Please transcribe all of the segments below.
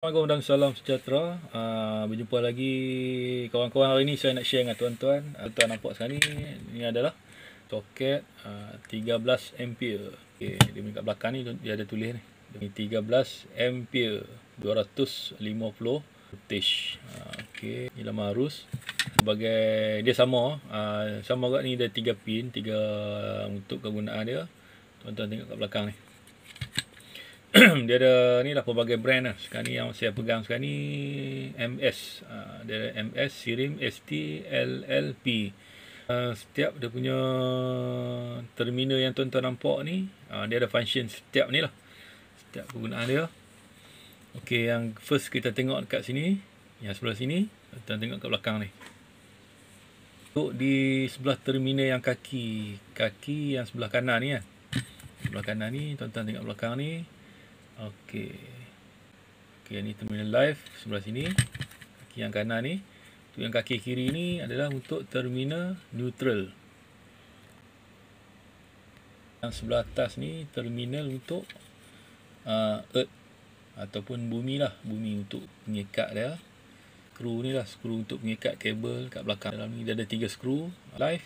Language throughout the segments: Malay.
Assalamualaikum dan salam sejahtera. Berjumpa lagi kawan-kawan. Hari ini saya nak share dengan tuan-tuan. Tuan nampak sekarang ni adalah soket 13 ampere. Okay, dia punya kat belakang ni dia ada tulis ni. Dia 13 ampere 250 voltage. Okey, ni lama arus. Sebagai dia sama juga ni ada 3 pin, 3 untuk kegunaan dia. Tuan-tuan tengok kat belakang ni. Dia ada ni lah pelbagai brand lah. Sekarang ni yang saya pegang sekarang ni MS. Dia ada MS, Sirim, ST, LLP. Setiap dia punya terminal yang tuan-tuan nampak ni, dia ada function setiap ni lah. Setiap kegunaan dia. Okey, yang first kita tengok dekat sini, yang sebelah sini, tuan tengok kat belakang ni. Untuk di sebelah terminal yang kaki yang sebelah kanan ni kan. Sebelah kanan ni, tuan-tuan tengok belakang ni. Okey, ni terminal live sebelah sini. Kaki yang kanan ni. Untuk yang kaki kiri ni adalah untuk terminal neutral. Yang sebelah atas ni terminal untuk earth ataupun bumi lah. Bumi untuk pengikat dia. Skru ni lah, skru untuk pengikat kabel kat belakang. Dalam ni dia ada 3 skru. Live,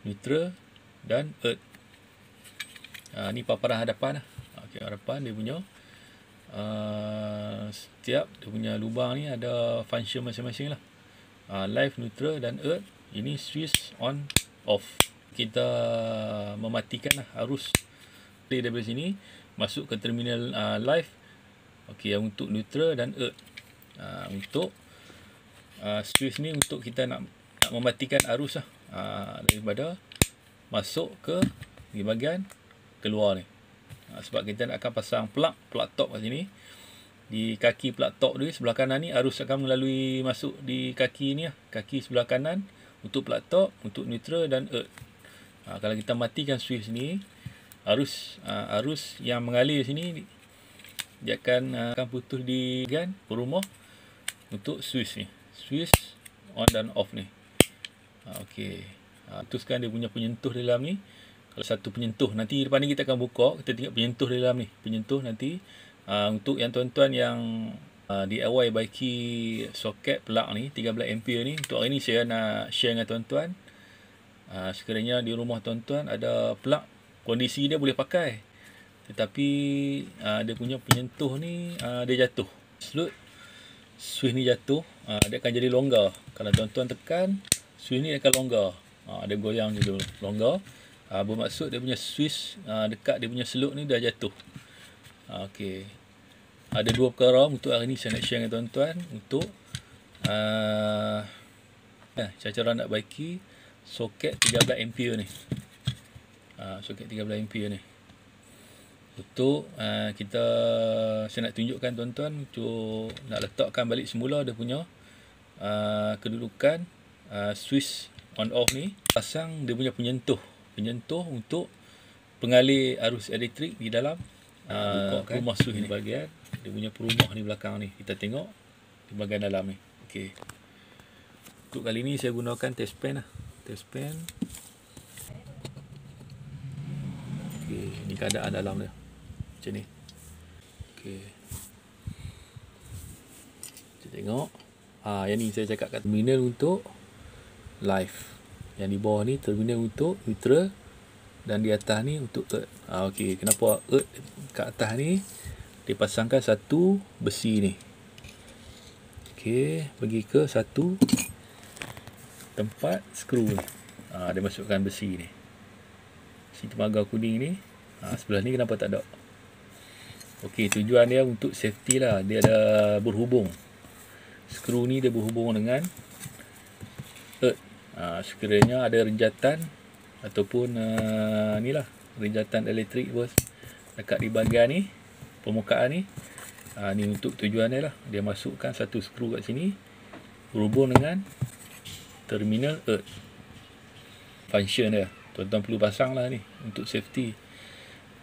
neutral dan earth. Ni paparan hadapan lah. Okay, harapan dia punya setiap dia punya lubang ni ada function masing-masing lah. Live, neutral dan earth. Ini switch on off. Kita mematikan lah arus daripada sini masuk ke terminal live. Okey, yang untuk neutral dan earth. Untuk switch ni untuk kita nak mematikan arus lah, daripada masuk ke di bahagian keluar ni. Sebab kita nak akan pasang plug top kat sini. Di kaki plug top ni sebelah kanan ni arus akan melalui masuk di kaki ni lah. Kaki sebelah kanan untuk plug top, untuk neutral dan earth. Kalau kita matikan switch ni, arus yang mengalir sini dia akan putus di bahagian rumah untuk switch ni. Switch on dan off ni. Okey. Putuskan dia punya penyentuh dalam ni. Kalau satu penyentuh, nanti depan ni kita akan buka, kita tengok penyentuh dalam ni. Penyentuh nanti untuk yang tuan-tuan yang DIY baiki soket plug ni 13 ampere ni, untuk hari ni saya nak share dengan tuan-tuan. Sekiranya di rumah tuan-tuan ada plug, kondisi dia boleh pakai, tetapi dia punya penyentuh ni dia jatuh. Switch ni jatuh, dia akan jadi longgar. Kalau tuan-tuan tekan, switch ni akan longgar. Dia goyang je dulu, longgar. Bermaksud dia punya switch dekat dia punya seluk ni dah jatuh. Okey. Ada 2 perkara untuk hari ni saya nak share dengan tuan-tuan untuk cara nak baiki soket 13 ampere ni. Soket 13 ampere ni. Untuk saya nak tunjukkan tuan-tuan untuk nak letakkan balik semula dia punya kedudukan switch on off ni. Pasang dia punya penyentuh untuk pengalih arus elektrik di dalam rumah switch ni. Bahagian dia punya perumah ni belakang ni, kita tengok di bahagian dalam ni. Okey, untuk kali ni saya gunakan test pen lah. Test pen. Okey, ni keadaan dalam dia macam ni. Okey, kita tengok. Yang ni saya cakap kat terminal untuk live. Yang di bawah ni terminal untuk neutral dan di atas ni untuk earth. Okey, kenapa earth kat atas ni dipasangkan satu besi ni. Okey, pergi ke satu tempat skru ni. Dia masukkan besi ni. Besi temaga kuning ni. Sebelah ni kenapa tak ada? Okey, tujuan dia untuk safety lah. Dia ada berhubung. Skru ni dia berhubung dengan earth. Sekiranya ada renjatan ataupun ni lah, renjatan elektrik bos dekat di bahagian ni, permukaan ni, ni untuk tujuan dia lah. Dia masukkan satu skru kat sini berhubung dengan terminal earth. Function dia tuan-tuan perlu pasang lah ni untuk safety.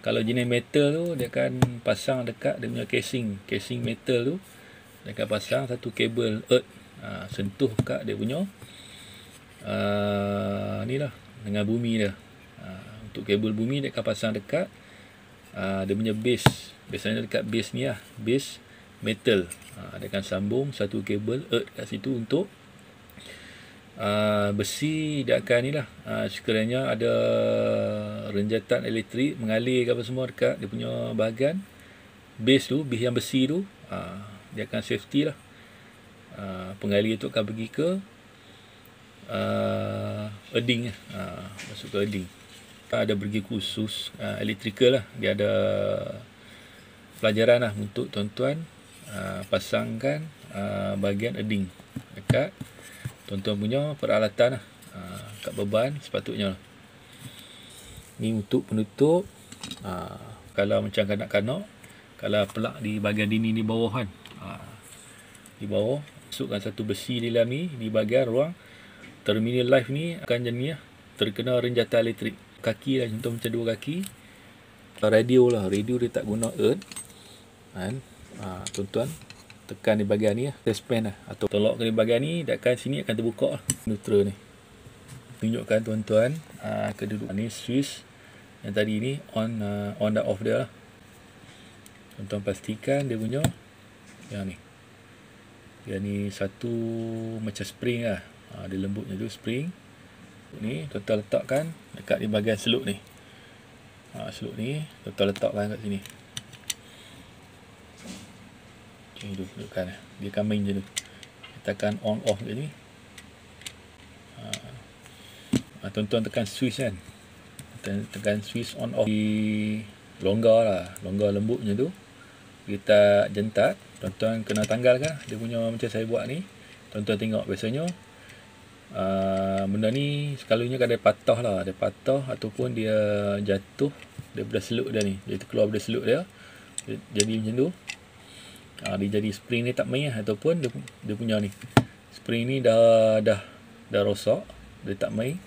Kalau jenis metal tu dia akan pasang dekat dia punya casing metal tu, dia akan pasang satu kabel earth sentuh kat dia punya ni lah dengan bumi dia. Untuk kabel bumi dia akan pasang dekat dia punya base. Biasanya dekat base ni lah, base metal. Dia akan sambung satu kabel earth kat situ untuk besi. Dia akan ni lah, sekiranya ada renjatan elektrik mengalir ke apa semua dekat dia punya bahagian base tu, base yang besi tu, dia akan safety lah. Pengalir tu akan pergi ke earding, masuk ke earding. Ada pergi khusus electrical lah, dia ada pelajaran lah untuk tuan-tuan pasangkan bahagian earding dekat tuan-tuan punya peralatan lah, kat beban sepatutnya lah. Ni untuk penutup. Kalau macam kanak-kanak, kalau plug di bahagian dinding di bawah kan, di bawah masukkan satu besi di dalam ni, di bahagian ruang terminal live ni akan jadi terkena renjatan elektrik. Kaki lah, contoh macam 2 kaki. Radio lah, radio dia tak guna earth kan. Tuan-tuan tekan di bahagian ni lah, suspend lah, atau tolak ke di bahagian ni, dia akan sini akan terbuka lah, neutral ni. Tunjukkan tuan-tuan kedudukan ni switch yang tadi ni on dan off dia lah. Tuan-tuan pastikan dia punya yang ni, dia ni satu macam spring lah, dia lembutnya tu spring ni. Tuan-tuan letakkan dekat di bahagian seluk ni, seluk ni tuan-tuan letakkan kat sini. Macam tu dudukkan, dia akan main je tu. Kita akan on off kat ni. Tuan-tuan tekan switch kan, tekan switch on off di longgar lah, longgar lembut macam tu. Kita jentat, tuan-tuan kena tanggalkan dia punya macam saya buat ni. Tuan-tuan tengok biasanya benda ni selalunya kan dia patah lah, dia patah ataupun dia jatuh daripada seluk dia ni, dia keluar daripada seluk dia, jadi macam tu. Dia jadi spring ni tak main lah, ataupun dia punya ni spring ni dah rosak, dia tak main.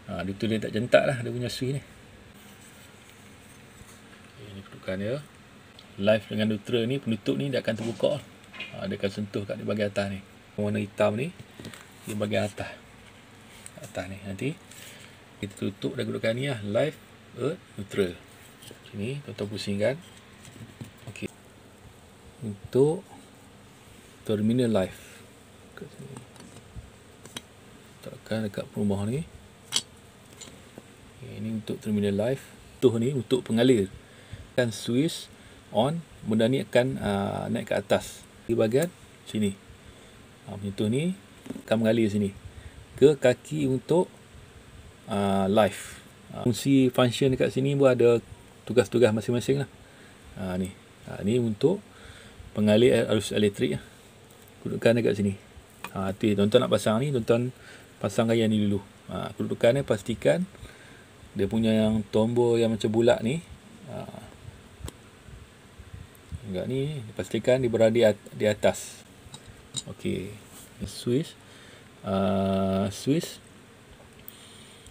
Dia tu dia tak jentak lah dia punya switch ni. Ini kedudukan dia. Live dengan neutral ni, penutup ni dia akan terbuka lah. Dia akan sentuh kat di bahagian atas ni, warna hitam ni di bahagian atas ni. Nanti kita tutup dan kedudukan ni lah, live, earth, neutral. Sini tuan-tuan pusingkan. Okey, untuk terminal live kat sini, letakkan dekat rumah ni. Ini untuk terminal live. Tuh ni untuk pengalir, kan switch on, benda ni akan naik ke atas di bahagian sini. Macam ni akan mengalir sini ke kaki untuk live. Fungsi function dekat sini pun ada tugas-tugas masing-masing lah. Ni untuk pengalir arus elektrik lah. Kedudukan dekat sini. Tuan-tuan nak pasang ni, tuan-tuan pasangkan yang ni dulu. Kedudukan ni pastikan dia punya yang tombol yang macam bulat ni, enggak ni, pastikan dia berada di atas. Okey, switch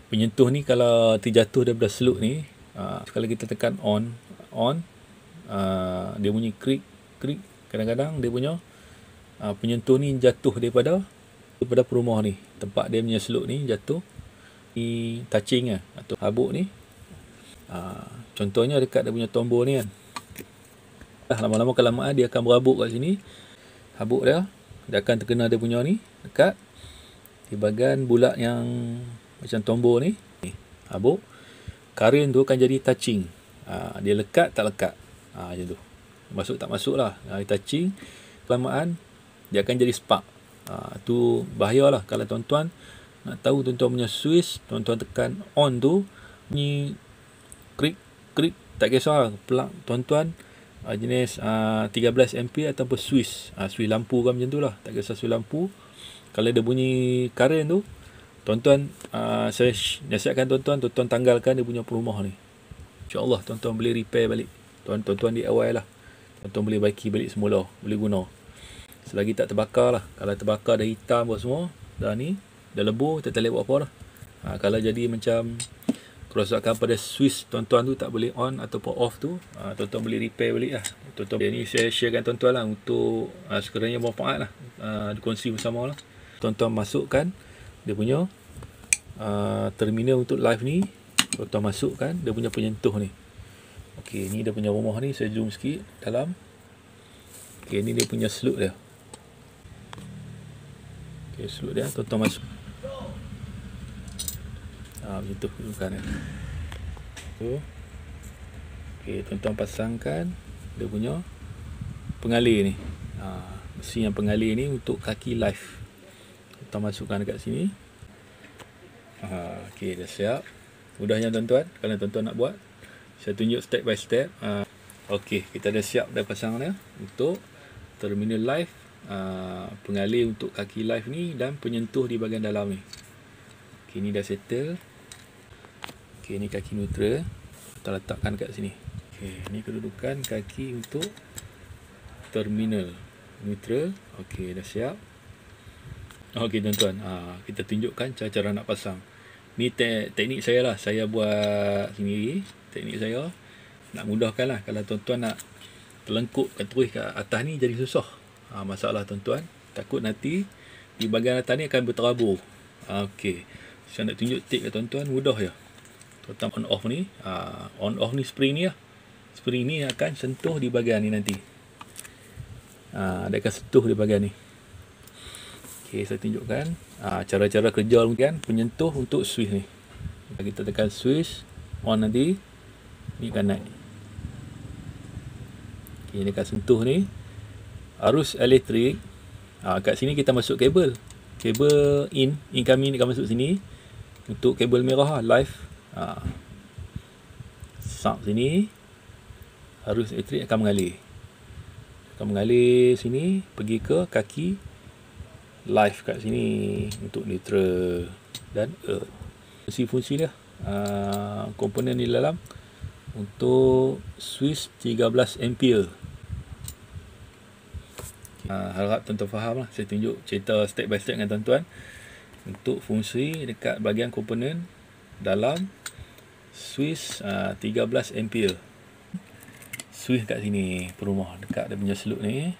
penyentuh ni kalau terjatuh daripada seluk ni, kalau kita tekan on, dia bunyi krik. Kadang-kadang dia punya penyentuh ni jatuh daripada perumah ni, tempat dia punya seluk ni jatuh ni, touching lah, atau habuk ni. Contohnya dekat dia punya tombol ni kan, lama-lama kelamaan dia akan berhabuk kat sini. Habuk dia akan terkena dia punya ni, dekat di bahagian bulat yang macam tombol ni, habuk. Current tu akan jadi touching. Dia lekat tak lekat, macam tu, masuk tak masuk lah. Dia touching, kelamaan dia akan jadi spark. Tu bahayalah kalau tuan-tuan nak tahu tuan-tuan punya switch, tuan-tuan tekan on tu bunyi krik, tak kisah plug tuan-tuan jenis 13 ampere ataupun switch lampu kan, macam tu lah, tak kisah switch lampu. Kalau dia bunyi current tu, tuan-tuan saya nasihatkan tuan-tuan tanggalkan dia punya perumah ni. InsyaAllah tuan-tuan boleh repair balik, tuan-tuan DIY lah, tuan-tuan boleh baiki balik semula, boleh guna selagi tak terbakar lah. Kalau terbakar dah hitam buat semua, dah ni dah lebur, tak boleh buat apa lah. Kalau jadi macam kerosakan pada switch tuan-tuan tu tak boleh on ataupun off tu, tuan-tuan boleh repair balik lah. Tuan-tuan ni saya sharekan tuan-tuan lah untuk sekiranya bermanfaat lah, dikongsi bersama lah. Tuan-tuan masukkan dia punya terminal untuk live ni, tuan-tuan masukkan dia punya penyentuh ni. Okey, ni dia punya rumah ni, saya zoom sikit dalam. Okey, ni dia punya slot dia. Okey, slot dia tuan-tuan masuk. Macam tu kedudukan dia. Tu. Okey, tuan-tuan pasangkan dia punya pengalih ni. Mesin yang pengalih ni untuk kaki live. Kita masukkan dekat sini. Okey, dah siap. Mudahnya tuan-tuan, kalau tuan-tuan nak buat, saya tunjuk step by step. Okey, kita dah siap dah pasang dia untuk terminal live, pengalih untuk kaki live ni dan penyentuh di bahagian dalam ni. Okey, ni dah settle. Okey, ni kaki neutral. Kita letakkan kat sini. Okey, ni kedudukan kaki untuk terminal neutral. Okey, dah siap. Okey tuan-tuan, kita tunjukkan cara-cara nak pasang. Ni teknik saya lah, saya buat sendiri. Teknik saya nak mudahkan lah. Kalau tuan-tuan nak terlengkup terus kat atas ni jadi susah. Masalah tuan-tuan, takut nanti di bahagian atas ni akan berterabur. Okey, saya nak tunjuk tip kat tuan-tuan, mudah je. Tuan-tuan on off ni, on off ni spring ni lah. Spring ni akan sentuh di bahagian ni nanti. Dia akan sentuh di bahagian ni. Okey, saya tunjukkan cara-cara kerja mungkin penyentuh untuk switch ni. Kita tekan switch on nanti, ni akan naik. Okey, dia akan sentuh ni arus elektrik. Kat sini kita masuk kabel incoming ni akan masuk sini untuk kabel merah live. Sub sini arus elektrik akan mengalir sini pergi ke kaki live kat sini untuk neutral dan earth. Fungsi-fungsi dia, komponen di dalam untuk switch 13 ampere. Harap tuan-tuan faham lah, saya tunjuk cerita step by step dengan tuan-tuan untuk fungsi dekat bahagian komponen dalam switch 13 ampere. Switch kat sini perumah dekat dia punya slot ni.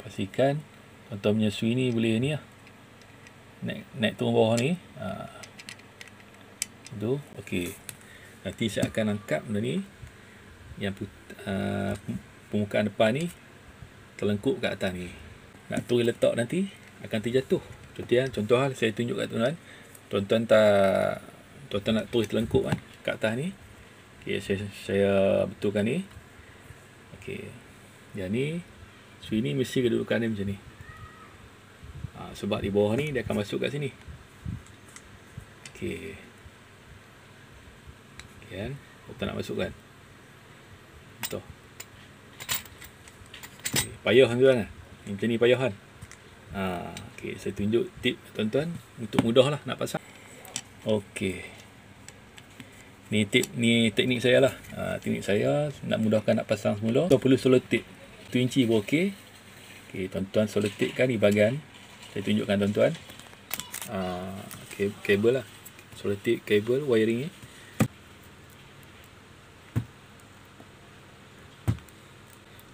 Pastikan tuan-tuan punya switch ni boleh ni lah, naik turun bawah ni. Tu okey. Nanti saya akan angkat benda ni yang permukaan depan ni terlengkup kat atas ni. Nak turun letak nanti akan terjatuh. Contoh hal saya tunjuk kat tuan-tuan. Tuan-tuan nak terus terlengkup kan kat atas ni. Okey, saya betulkan ni. Okey. Yang ni switch ni mesti kedudukan dia macam ni. Sebab di bawah ni dia akan masuk kat sini. Okey. Okey kan? Kita nak masukkan. Betul. Okay. Payah tuan-tuan kan? Macam ni payah kan? Okey, saya tunjuk tip tuan-tuan untuk mudah lah nak pasang. Okey. Ni teknik saya lah. Teknik saya nak mudahkan nak pasang semula. So perlu selotip 2 inci pun okey. Okey, tuan-tuan selotipkan di bahagian. Saya tunjukkan tuan-tuan. Kabel lah. Selotip kabel wiring ni.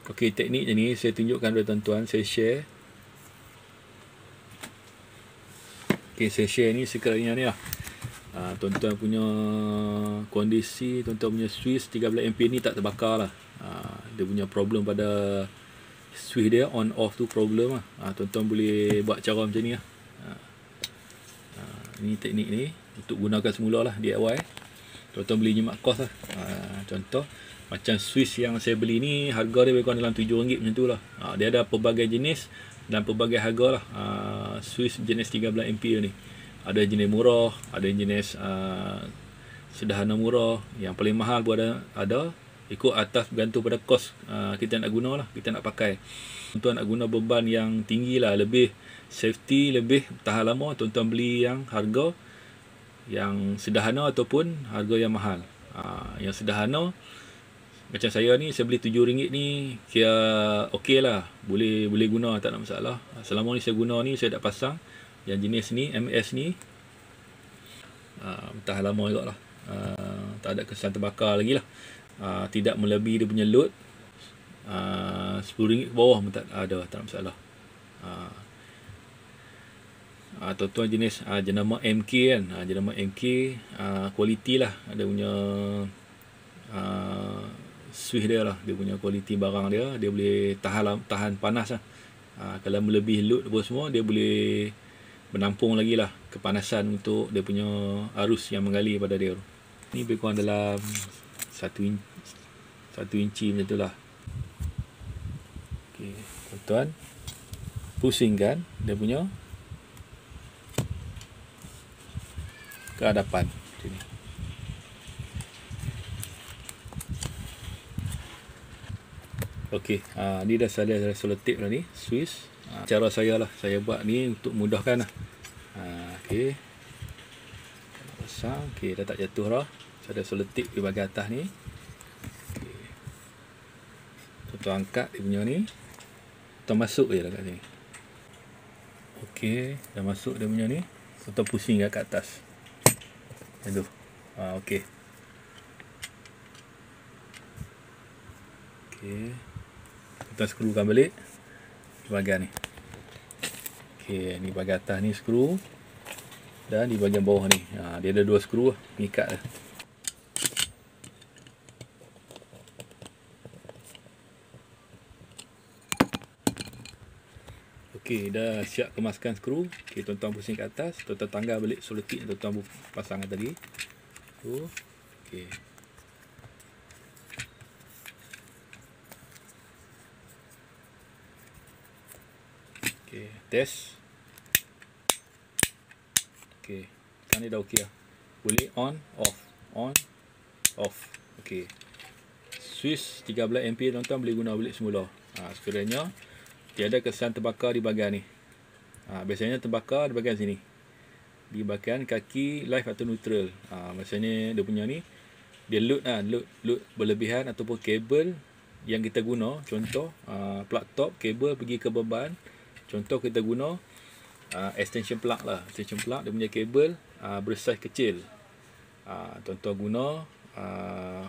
Okey, teknik je ni saya tunjukkan kepada tuan-tuan, saya share. Okey, saya share ni sekiranya ni lah. Tuan-tuan punya kondisi, tuan-tuan punya switch 13 ampere ni tak terbakar lah. Dia punya problem pada switch dia on off tu problem lah. Tuan-tuan boleh buat cara macam ni lah. Ni teknik ni untuk gunakan semula lah DIY. Tuan-tuan beli nyemak kos lah. Contoh macam switch yang saya beli ni harga dia lebih kurang dalam RM7 macam tu lah. Dia ada pelbagai jenis dan pelbagai harga lah. Switch jenis 13 ampere ni ada jenis murah, ada jenis sederhana murah, yang paling mahal pun ada. Ikut atas bergantung pada kos kita nak guna lah, kita nak pakai. Tuan-tuan nak guna beban yang tinggi lah, lebih safety, lebih tahan lama, tuan-tuan beli yang harga yang sederhana ataupun harga yang mahal. Yang sederhana macam saya ni, saya beli RM7 ni kira okey lah, boleh guna, tak ada masalah. Selama ni saya guna ni, saya dah pasang yang jenis ni, MS ni, tahan lama juga lah. Tak ada kesan terbakar lagi lah. Tidak melebihi dia punya load. RM10 ke bawah pun tak ada, tak ada masalah. Tuan-tuan jenis jenama MK kan, jenama MK kualiti lah, ada punya switch dia lah, dia punya kualiti barang dia boleh tahan panas lah. Kalau melebihi load apa semua, dia boleh menampung lagi lah kepanasan untuk dia punya arus yang menggali pada dia. Ni lebih kurang dalam 1 inci macam tu lah. Okay, tuan-tuan pusingkan dia punya ke hadapan macam ni. Okey, ni dah saya selotip dah ni Swiss. Cara saya lah, saya buat ni untuk mudahkan lah. Okey, pasang. Okey, dah tak jatuh dah. Saya dah selotip di bahagian atas ni. Okay. Tuan angkat dia punya ni, tuan masuk je lah kat sini. Okey, dah masuk dia punya ni, tuan pusing kat atas macam tu. Okey. Okey, kita skrukan balik di bahagian ni. Okey, ni bahagian atas ni skru, dan di bahagian bawah ni dia ada 2 skru lah, mengikat lah. Okey, dah siap kemaskan skru. Okey, tuan-tuan pusing ke atas, tuan-tuan tanggal balik selotip yang tuan-tuan pasang tadi. Okey. Okey, test. Okey, sekarang ni dah okey lah. Boleh on, off. Okey. Swiss 13 ampere tuan-tuan boleh guna balik semula. Sekiranya tiada kesan terbakar di bahagian ni. Biasanya terbakar di bahagian sini, di bahagian kaki live atau neutral. Maksudnya dia punya ni, dia load berlebihan ataupun kabel yang kita guna. Contoh plug top, kabel pergi ke beban. Contoh kita guna extension plug lah. Extension plug dia punya kabel bersaiz kecil. Tuan-tuan guna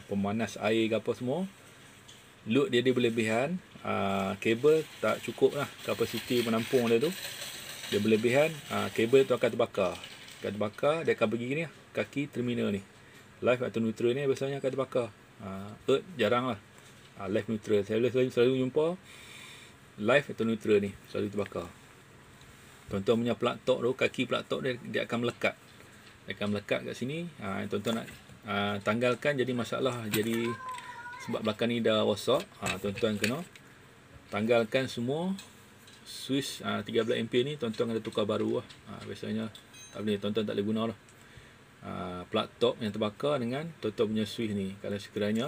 pemanas air ke apa semua, load dia berlebihan, kabel tak cukup lah, kapasiti menampung dia tu dia berlebihan, kabel tu akan terbakar. Dia akan pergi ni, kaki terminal ni, live atau neutral ni biasanya akan terbakar. Earth jarang lah, live neutral. Saya selalu jumpa live atau neutral ni selalu terbakar. Tuan-tuan punya plug top tu, kaki plug top dia akan melekat. Dia akan melekat kat sini. Tuan-tuan nak tanggalkan jadi masalah. Jadi sebab belakang ni dah rosak, tuan-tuan kena tanggalkan semua Swiss 13 ampere ni. Tuan-tuan kena tukar baru lah. Biasanya tak boleh, tuan-tuan tak boleh guna lah plug top yang terbakar dengan tuan-tuan punya Swiss ni. Kalau sekiranya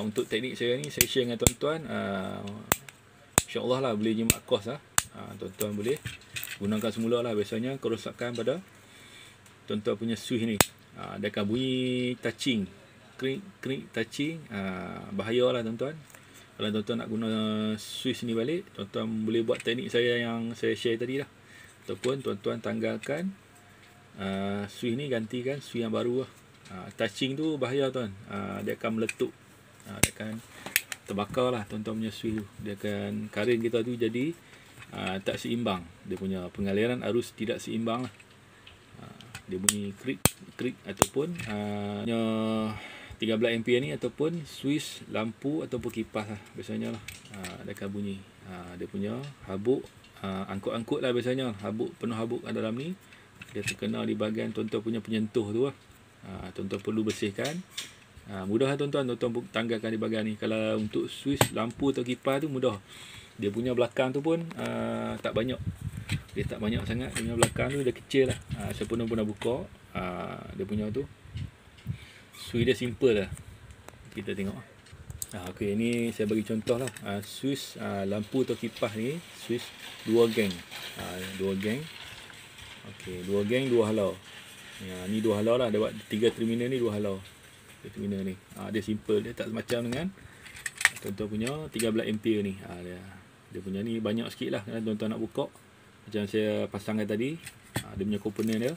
untuk teknik saya ni, saya share dengan tuan-tuan, InsyaAllah lah boleh jimat kos lah. Tuan-tuan boleh gunakan semula lah. Biasanya kerosakan pada tuan-tuan punya Swiss ni, dia akan bunyi touching, krik touching. Bahaya lah tuan-tuan. Kalau tuan-tuan nak guna Swiss ni balik, tuan-tuan boleh buat teknik saya yang saya share tadi lah. Ataupun tuan-tuan tanggalkan Swiss ni, gantikan Swiss yang baru lah. Touching tu bahaya tuan. Dia akan meletup, dia akan terbakar lah tuan-tuan punya Swiss tu. Dia akan, karin kita tu jadi tak seimbang. Dia punya pengaliran arus tidak seimbang lah. Dia bunyi krik ataupun 13 ampere ni, ataupun Swiss lampu ataupun kipas lah biasanya lah. Dia akan bunyi. Dia punya habuk, angkut-angkut lah biasanya. Habuk, penuh habuk kat dalam ni. Dia terkena di bahagian tuan-tuan punya penyentuh tu lah. Tuan-tuan perlu bersihkan. Mudah lah tuan-tuan tanggalkan di bahagian ni. Kalau untuk Swiss lampu atau kipas tu mudah. Dia punya belakang tu pun tak banyak. Dia tak banyak sangat. Dia punya belakang tu dia kecil lah. Saya pun dah buka. Dia punya tu Swiss dia simple lah. Kita tengok. Okey, ni saya bagi contoh lah. Swiss lampu atau kipas ni, Swiss 2 geng. 2 geng. Okey, 2 geng 2 halau. Ni 2 halau lah. Dia buat 3 terminal ni 2 halau. Terminal ni. Dia simple, dia tak macam dengan tuan-tuan punya 13 ampere ni. Dia punya ni banyak sikit lah. Tuan-tuan nak buka, macam saya pasangkan tadi, dia punya komponen dia.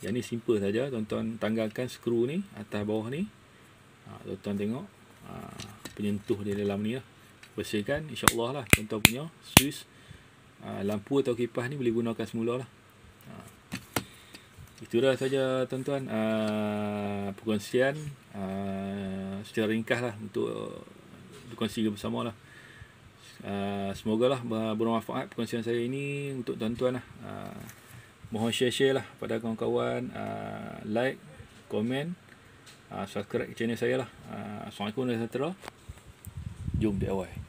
Yang ni simple saja. Tuan-tuan tanggalkan skru ni, atas bawah ni. Tuan-tuan tengok penyentuh dia dalam ni lah. Bersihkan, insyaAllah lah tuan-tuan punya Swiss lampu atau kipas ni boleh gunakan semula lah. Itulah saja tuan-tuan, perkongsian secara ringkas lah untuk dikongsi bersama lah. Semoga lah bermanfaat perkongsian saya ini untuk tuan-tuan lah. Mohon share-share lah pada kawan-kawan, like, komen, subscribe channel saya lah. Assalamualaikum warahmatullahi wabarakatuh. Jom DIY.